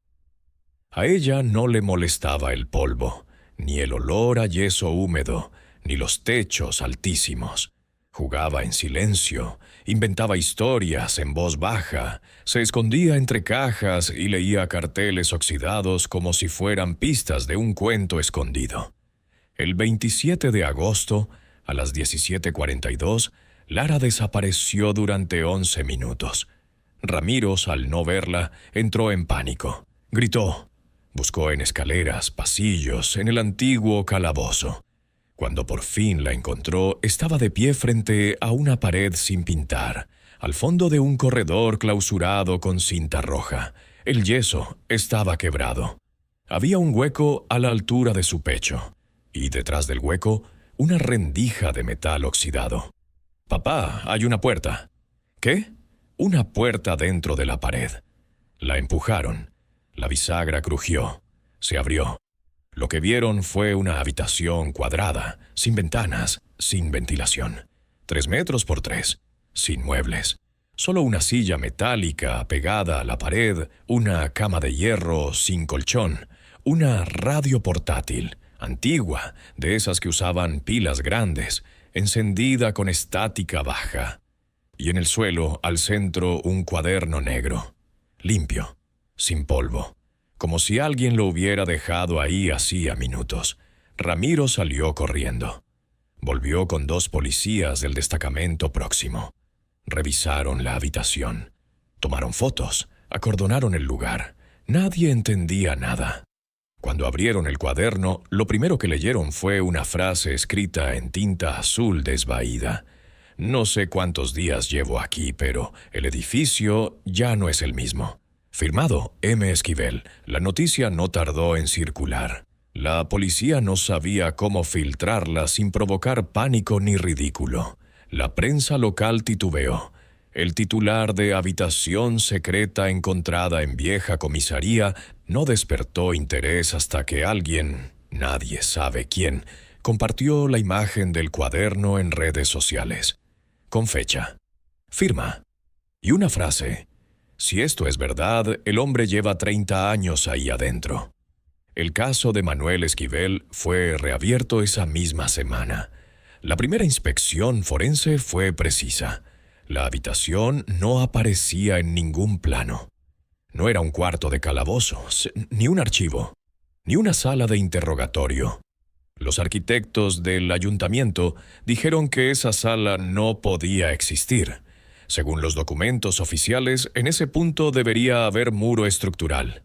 A ella no le molestaba el polvo, ni el olor a yeso húmedo, ni los techos altísimos. Jugaba en silencio, inventaba historias en voz baja, se escondía entre cajas y leía carteles oxidados como si fueran pistas de un cuento escondido. El 27 de agosto, a las 17:42, Lara desapareció durante 11 minutos. Ramírez, al no verla, entró en pánico. Gritó. Buscó en escaleras, pasillos, en el antiguo calabozo. Cuando por fin la encontró, estaba de pie frente a una pared sin pintar, al fondo de un corredor clausurado con cinta roja. El yeso estaba quebrado. Había un hueco a la altura de su pecho, y detrás del hueco, una rendija de metal oxidado. «Papá, hay una puerta». «¿Qué?» «Una puerta dentro de la pared». La empujaron. La bisagra crujió. Se abrió. Lo que vieron fue una habitación cuadrada, sin ventanas, sin ventilación. 3 metros por 3, sin muebles. Solo una silla metálica pegada a la pared, una cama de hierro sin colchón, una radio portátil, antigua, de esas que usaban pilas grandes, encendida con estática baja. Y en el suelo, al centro, un cuaderno negro, limpio, sin polvo, como si alguien lo hubiera dejado ahí hacía minutos. Ramírez salió corriendo. Volvió con 2 policías del destacamento próximo. Revisaron la habitación. Tomaron fotos. Acordonaron el lugar. Nadie entendía nada. Cuando abrieron el cuaderno, lo primero que leyeron fue una frase escrita en tinta azul desvaída. «No sé cuántos días llevo aquí, pero el edificio ya no es el mismo». Firmado M. Esquivel. La noticia no tardó en circular. La policía no sabía cómo filtrarla sin provocar pánico ni ridículo. La prensa local titubeó. El titular de habitación secreta encontrada en vieja comisaría no despertó interés hasta que alguien, nadie sabe quién, compartió la imagen del cuaderno en redes sociales. Con fecha, firma y una frase. Si esto es verdad, el hombre lleva 30 años ahí adentro. El caso de Manuel Esquivel fue reabierto esa misma semana. La primera inspección forense fue precisa. La habitación no aparecía en ningún plano. No era un cuarto de calabozo, ni un archivo, ni una sala de interrogatorio. Los arquitectos del ayuntamiento dijeron que esa sala no podía existir. Según los documentos oficiales, en ese punto debería haber muro estructural.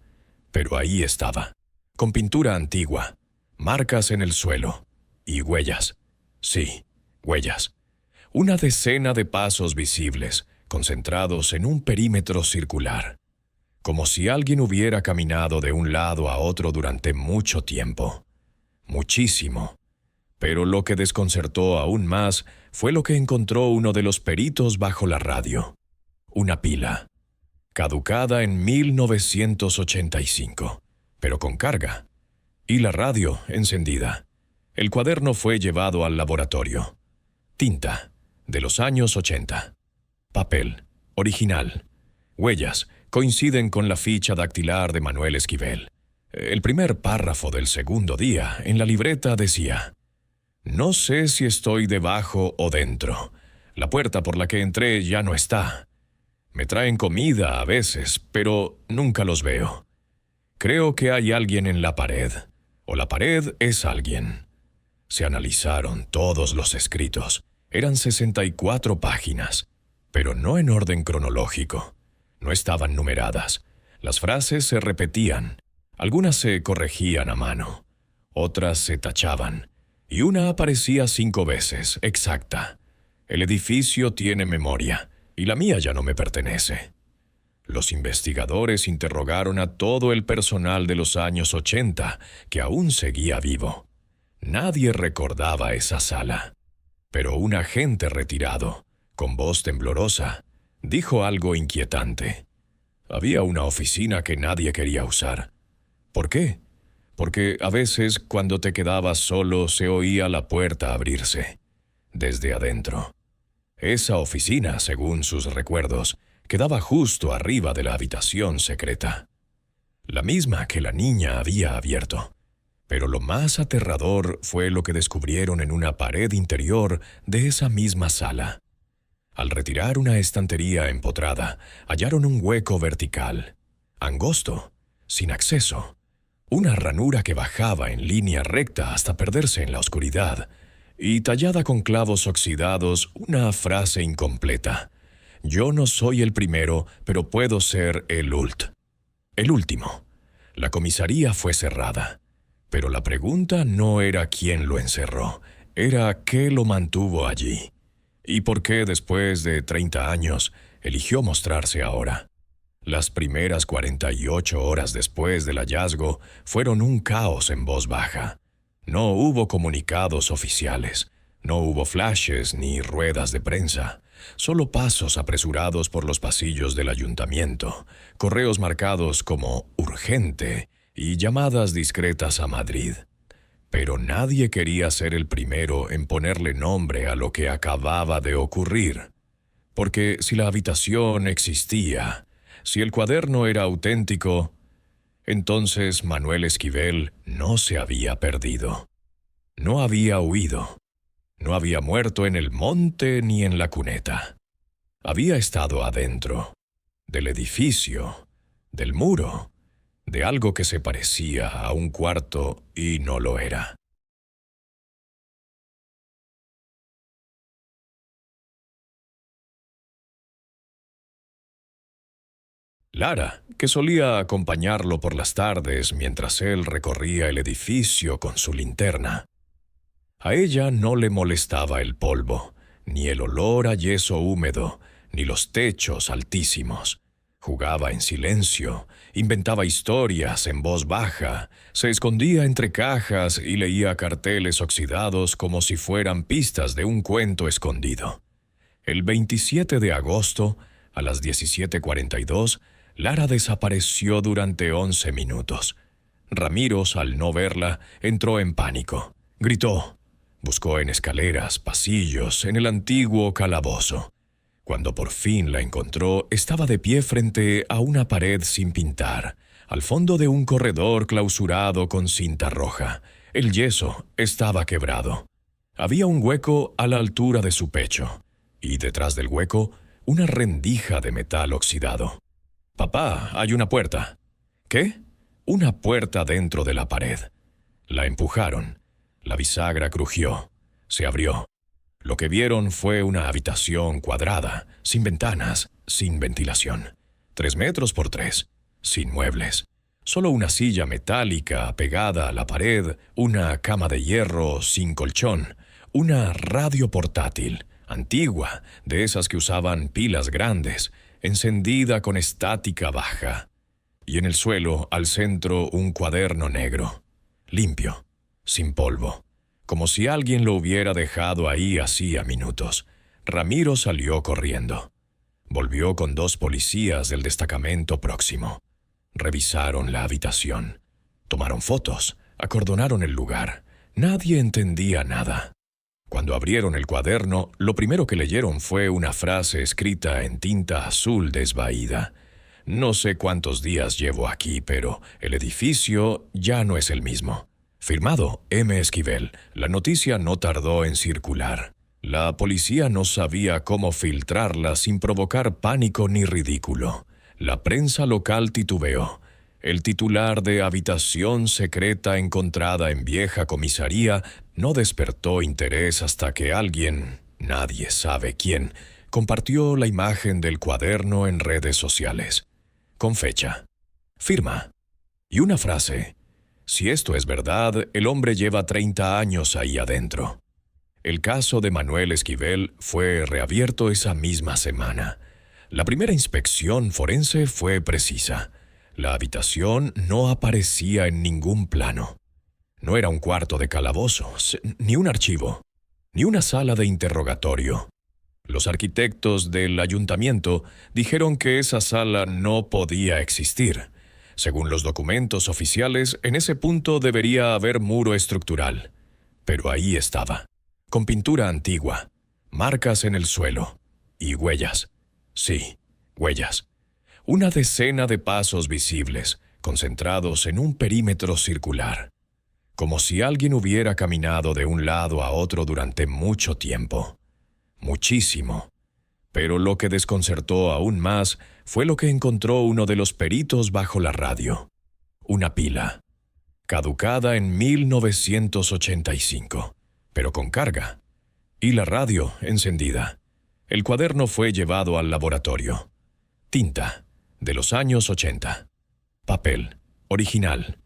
Pero ahí estaba, con pintura antigua, marcas en el suelo y huellas. Sí, huellas. Una decena de pasos visibles, concentrados en un perímetro circular. Como si alguien hubiera caminado de un lado a otro durante mucho tiempo. Muchísimo. Pero lo que desconcertó aún más fue lo que encontró uno de los peritos bajo la radio. Una pila, caducada en 1985, pero con carga. Y la radio encendida. El cuaderno fue llevado al laboratorio. Tinta, de los años 80. Papel, original. Huellas, coinciden con la ficha dactilar de Manuel Esquivel. El primer párrafo del segundo día en la libreta decía: «No sé si estoy debajo o dentro. La puerta por la que entré ya no está. Me traen comida a veces, pero nunca los veo. Creo que hay alguien en la pared, o la pared es alguien». Se analizaron todos los escritos. Eran 64 páginas, pero no en orden cronológico. No estaban numeradas. Las frases se repetían. Algunas se corregían a mano. Otras se tachaban. Y una aparecía 5 veces, exacta. El edificio tiene memoria, y la mía ya no me pertenece. Los investigadores interrogaron a todo el personal de los años 80, que aún seguía vivo. Nadie recordaba esa sala. Pero un agente retirado, con voz temblorosa, dijo algo inquietante. Había una oficina que nadie quería usar. ¿Por qué? Porque a veces, cuando te quedabas solo, se oía la puerta abrirse, desde adentro. Esa oficina, según sus recuerdos, quedaba justo arriba de la habitación secreta, la misma que la niña había abierto. Pero lo más aterrador fue lo que descubrieron en una pared interior de esa misma sala. Al retirar una estantería empotrada, hallaron un hueco vertical, angosto, sin acceso, una ranura que bajaba en línea recta hasta perderse en la oscuridad, y tallada con clavos oxidados una frase incompleta: «Yo no soy el primero, pero puedo ser el último». La comisaría fue cerrada, pero la pregunta no era quién lo encerró, era qué lo mantuvo allí, y por qué después de 30 años eligió mostrarse ahora. Las primeras 48 horas después del hallazgo fueron un caos en voz baja. No hubo comunicados oficiales, no hubo flashes ni ruedas de prensa, solo pasos apresurados por los pasillos del ayuntamiento, correos marcados como urgente y llamadas discretas a Madrid. Pero nadie quería ser el primero en ponerle nombre a lo que acababa de ocurrir. Porque si la habitación existía, si el cuaderno era auténtico, entonces Manuel Esquivel no se había perdido. No había huido. No había muerto en el monte ni en la cuneta. Había estado adentro, del edificio, del muro, de algo que se parecía a un cuarto y no lo era. Lara, que solía acompañarlo por las tardes mientras él recorría el edificio con su linterna. A ella no le molestaba el polvo, ni el olor a yeso húmedo, ni los techos altísimos. Jugaba en silencio, inventaba historias en voz baja, se escondía entre cajas y leía carteles oxidados como si fueran pistas de un cuento escondido. El 27 de agosto, a las 17:42, Lara desapareció durante 11 minutos. Ramírez, al no verla, entró en pánico. Gritó. Buscó en escaleras, pasillos, en el antiguo calabozo. Cuando por fin la encontró, estaba de pie frente a una pared sin pintar, al fondo de un corredor clausurado con cinta roja. El yeso estaba quebrado. Había un hueco a la altura de su pecho, y detrás del hueco, una rendija de metal oxidado. «Papá, hay una puerta». «¿Qué?» «Una puerta dentro de la pared». La empujaron. La bisagra crujió. Se abrió. Lo que vieron fue una habitación cuadrada, sin ventanas, sin ventilación. 3 metros por 3, sin muebles. Solo una silla metálica pegada a la pared, una cama de hierro sin colchón, una radio portátil, antigua, de esas que usaban pilas grandes, encendida con estática baja. Y en el suelo, al centro, un cuaderno negro, limpio, sin polvo, como si alguien lo hubiera dejado ahí hacía minutos. Ramiro salió corriendo. Volvió con 2 policías del destacamento próximo. Revisaron la habitación. Tomaron fotos, acordonaron el lugar. Nadie entendía nada. Cuando abrieron el cuaderno, lo primero que leyeron fue una frase escrita en tinta azul desvaída. «No sé cuántos días llevo aquí, pero el edificio ya no es el mismo». Firmado M. Esquivel. La noticia no tardó en circular. La policía no sabía cómo filtrarla sin provocar pánico ni ridículo. La prensa local titubeó. El titular de habitación secreta encontrada en vieja comisaría no despertó interés hasta que alguien, nadie sabe quién, compartió la imagen del cuaderno en redes sociales. Con fecha, firma y una frase. Si esto es verdad, el hombre lleva 30 años ahí adentro. El caso de Manuel Esquivel fue reabierto esa misma semana. La primera inspección forense fue precisa. La habitación no aparecía en ningún plano. No era un cuarto de calabozo, ni un archivo, ni una sala de interrogatorio. Los arquitectos del ayuntamiento dijeron que esa sala no podía existir. Según los documentos oficiales, en ese punto debería haber muro estructural. Pero ahí estaba, con pintura antigua, marcas en el suelo y huellas. Sí, huellas. Una decena de pasos visibles, concentrados en un perímetro circular. Como si alguien hubiera caminado de un lado a otro durante mucho tiempo. Muchísimo. Pero lo que desconcertó aún más fue lo que encontró uno de los peritos bajo la radio. Una pila, caducada en 1985, pero con carga. Y la radio encendida. El cuaderno fue llevado al laboratorio. Tinta, de los años 80. Papel, original.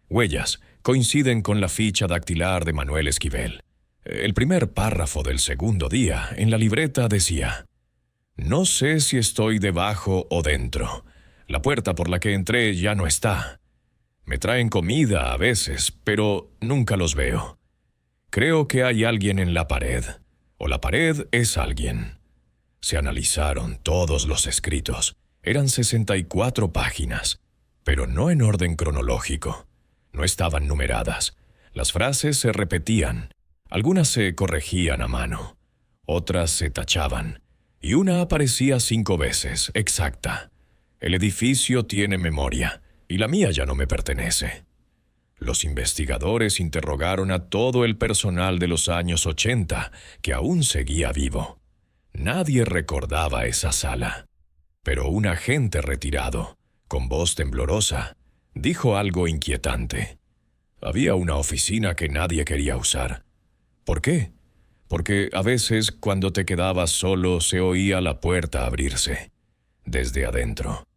Huellas, coinciden con la ficha dactilar de Manuel Esquivel. El primer párrafo del segundo día en la libreta decía: «No sé si estoy debajo o dentro. La puerta por la que entré ya no está. Me traen comida a veces, pero nunca los veo. Creo que hay alguien en la pared, o la pared es alguien». Se analizaron todos los escritos. Eran 64 páginas, pero no en orden cronológico. No estaban numeradas. Las frases se repetían. Algunas se corregían a mano. Otras se tachaban. Y una aparecía 5 veces, exacta. El edificio tiene memoria, y la mía ya no me pertenece. Los investigadores interrogaron a todo el personal de los años 80, que aún seguía vivo. Nadie recordaba esa sala. Pero un agente retirado, con voz temblorosa, dijo algo inquietante. Había una oficina que nadie quería usar. ¿Por qué? Porque a veces, cuando te quedabas solo, se oía la puerta abrirse, desde adentro.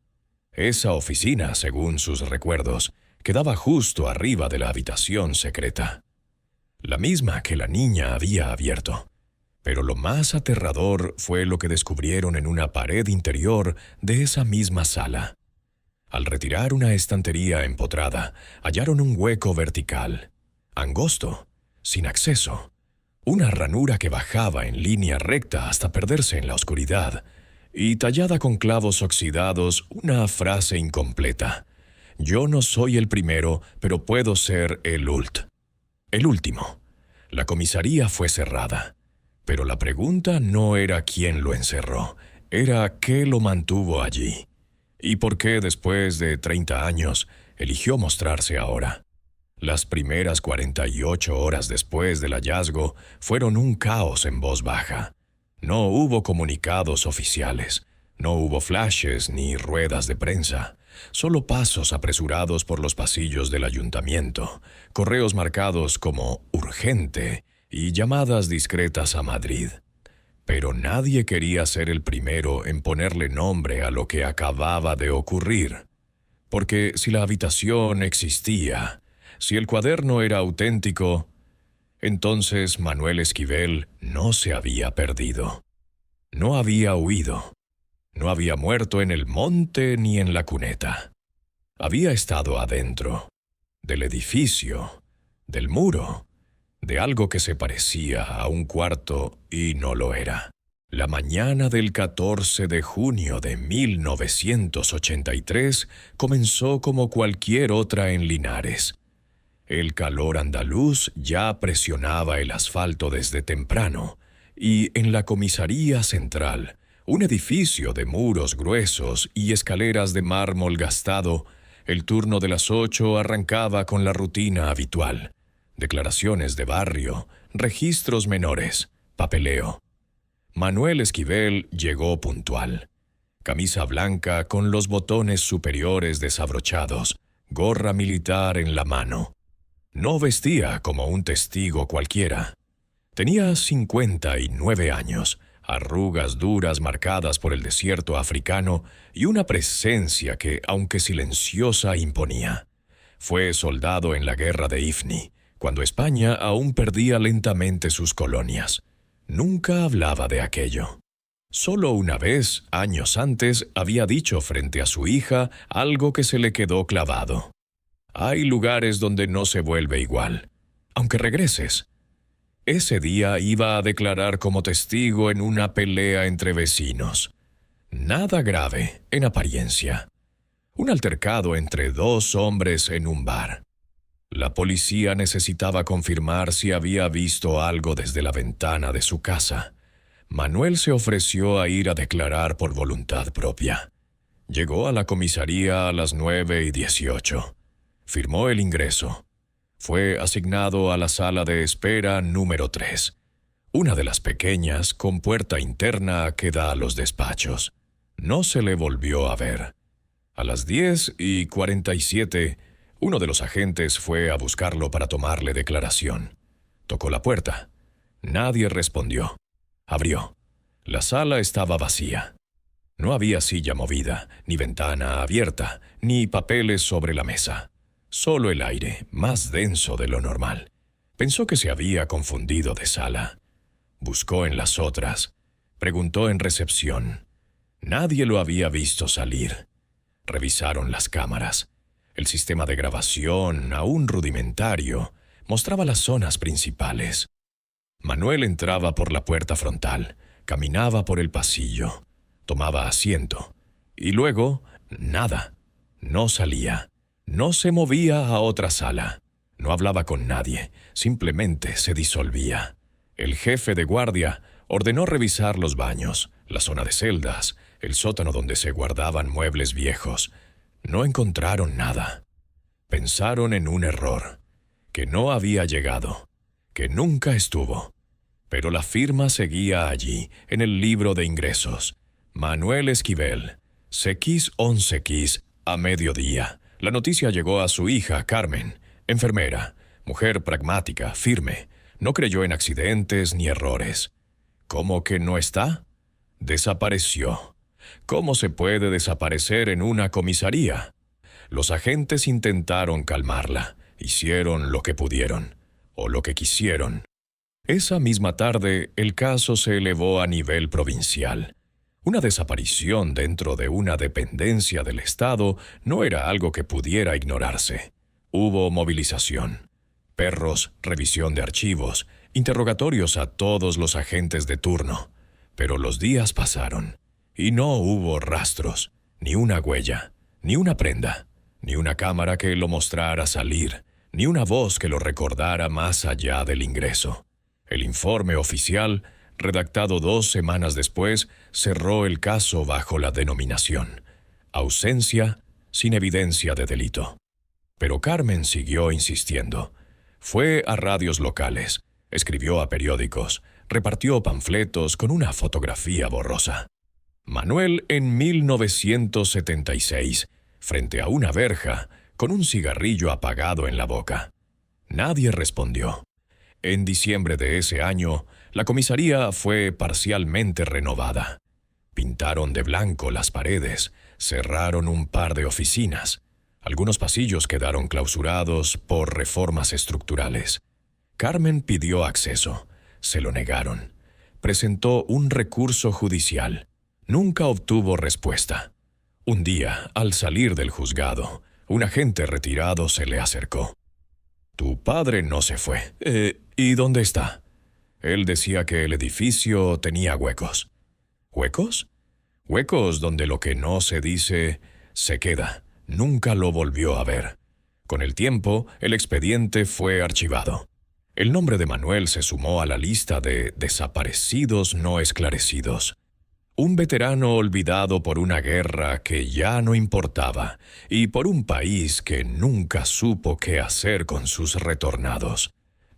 Esa oficina, según sus recuerdos, quedaba justo arriba de la habitación secreta. La misma que la niña había abierto. Pero lo más aterrador fue lo que descubrieron en una pared interior de esa misma sala. Al retirar una estantería empotrada, hallaron un hueco vertical, angosto, sin acceso. Una ranura que bajaba en línea recta hasta perderse en la oscuridad, y tallada con clavos oxidados una frase incompleta. «Yo no soy el primero, pero puedo ser el último». La comisaría fue cerrada. Pero la pregunta no era quién lo encerró, era qué lo mantuvo allí. ¿Y por qué después de 30 años eligió mostrarse ahora? Las primeras 48 horas después del hallazgo fueron un caos en voz baja. No hubo comunicados oficiales, no hubo flashes ni ruedas de prensa, solo pasos apresurados por los pasillos del ayuntamiento, correos marcados como urgente y llamadas discretas a Madrid. Pero nadie quería ser el primero en ponerle nombre a lo que acababa de ocurrir. Porque si la habitación existía, si el cuaderno era auténtico, entonces Manuel Esquivel no se había perdido. No había huido. No había muerto en el monte ni en la cuneta. Había estado adentro, del edificio, del muro, de algo que se parecía a un cuarto y no lo era. La mañana del 14 de junio de 1983 comenzó como cualquier otra en Linares. El calor andaluz ya presionaba el asfalto desde temprano, y en la comisaría central, un edificio de muros gruesos y escaleras de mármol gastado, el turno de las 8 arrancaba con la rutina habitual. Declaraciones de barrio, registros menores, papeleo. Manuel Esquivel llegó puntual. Camisa blanca con los botones superiores desabrochados, gorra militar en la mano. No vestía como un testigo cualquiera. Tenía 59 años, arrugas duras marcadas por el desierto africano y una presencia que, aunque silenciosa, imponía. Fue soldado en la guerra de Ifni, cuando España aún perdía lentamente sus colonias. Nunca hablaba de aquello. Solo una vez, años antes, había dicho frente a su hija algo que se le quedó clavado. Hay lugares donde no se vuelve igual, aunque regreses. Ese día iba a declarar como testigo en una pelea entre vecinos. Nada grave, en apariencia. Un altercado entre dos hombres en un bar. La policía necesitaba confirmar si había visto algo desde la ventana de su casa. Manuel se ofreció a ir a declarar por voluntad propia. Llegó a la comisaría a las 9:18. Firmó el ingreso. Fue asignado a la sala de espera número 3, una de las pequeñas con puerta interna que da a los despachos. No se le volvió a ver. A las 10:47, uno de los agentes fue a buscarlo para tomarle declaración. Tocó la puerta. Nadie respondió. Abrió. La sala estaba vacía. No había silla movida, ni ventana abierta, ni papeles sobre la mesa. Solo el aire, más denso de lo normal. Pensó que se había confundido de sala. Buscó en las otras. Preguntó en recepción. Nadie lo había visto salir. Revisaron las cámaras. El sistema de grabación, aún rudimentario, mostraba las zonas principales. Manuel entraba por la puerta frontal, caminaba por el pasillo, tomaba asiento, y luego, nada. No salía, no se movía a otra sala, no hablaba con nadie, simplemente se disolvía. El jefe de guardia ordenó revisar los baños, la zona de celdas, el sótano donde se guardaban muebles viejos. No encontraron nada. Pensaron en un error, que no había llegado, que nunca estuvo. Pero la firma seguía allí, en el libro de ingresos. Manuel Esquivel, CX11X, a mediodía. La noticia llegó a su hija, Carmen, enfermera, mujer pragmática, firme. No creyó en accidentes ni errores. ¿Cómo que no está? Desapareció. ¿Cómo se puede desaparecer en una comisaría? Los agentes intentaron calmarla, hicieron lo que pudieron, o lo que quisieron. Esa misma tarde, el caso se elevó a nivel provincial. Una desaparición dentro de una dependencia del Estado no era algo que pudiera ignorarse. Hubo movilización, perros, revisión de archivos, interrogatorios a todos los agentes de turno. Pero los días pasaron, y no hubo rastros, ni una huella, ni una prenda, ni una cámara que lo mostrara salir, ni una voz que lo recordara más allá del ingreso. El informe oficial, redactado 2 semanas después, cerró el caso bajo la denominación ausencia sin evidencia de delito. Pero Carmen siguió insistiendo. Fue a radios locales, escribió a periódicos, repartió panfletos con una fotografía borrosa. Manuel en 1976, frente a una verja, con un cigarrillo apagado en la boca. Nadie respondió. En diciembre de ese año, la comisaría fue parcialmente renovada. Pintaron de blanco las paredes, cerraron un par de oficinas. Algunos pasillos quedaron clausurados por reformas estructurales. Carmen pidió acceso. Se lo negaron. Presentó un recurso judicial. Nunca obtuvo respuesta. Un día, al salir del juzgado, un agente retirado se le acercó. «Tu padre no se fue. ¿Y dónde está?» Él decía que el edificio tenía huecos. ¿Huecos? Huecos donde lo que no se dice se queda. Nunca lo volvió a ver. Con el tiempo, el expediente fue archivado. El nombre de Manuel se sumó a la lista de desaparecidos no esclarecidos. Un veterano olvidado por una guerra que ya no importaba y por un país que nunca supo qué hacer con sus retornados.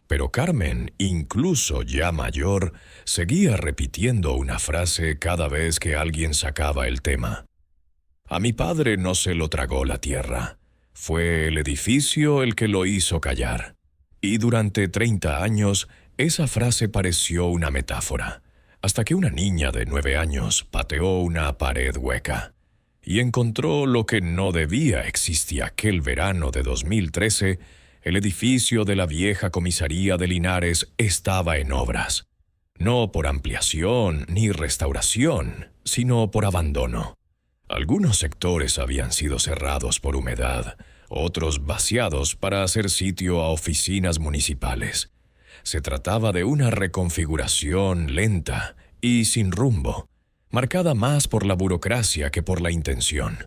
Pero Carmen, incluso ya mayor, seguía repitiendo una frase cada vez que alguien sacaba el tema. A mi padre no se lo tragó la tierra. Fue el edificio el que lo hizo callar. Y durante 30 años, esa frase pareció una metáfora, hasta que una niña de 9 años pateó una pared hueca y encontró lo que no debía existir aquel verano de 2013. El edificio de la vieja comisaría de Linares estaba en obras. no por ampliación ni restauración, sino por abandono. Algunos sectores habían sido cerrados por humedad, otros vaciados para hacer sitio a oficinas municipales. Se trataba de una reconfiguración lenta y sin rumbo, marcada más por la burocracia que por la intención.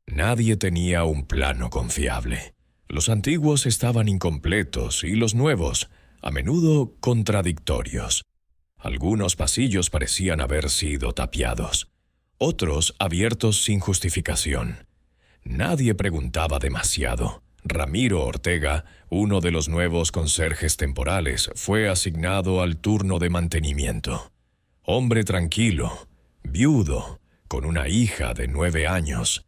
Nadie tenía un plano confiable. Los antiguos estaban incompletos y los nuevos, a menudo, contradictorios. Algunos pasillos parecían haber sido tapiados, otros abiertos sin justificación. Nadie preguntaba demasiado. Ramiro Ortega, uno de los nuevos conserjes temporales, fue asignado al turno de mantenimiento. Hombre tranquilo, viudo, con una hija de 9 años,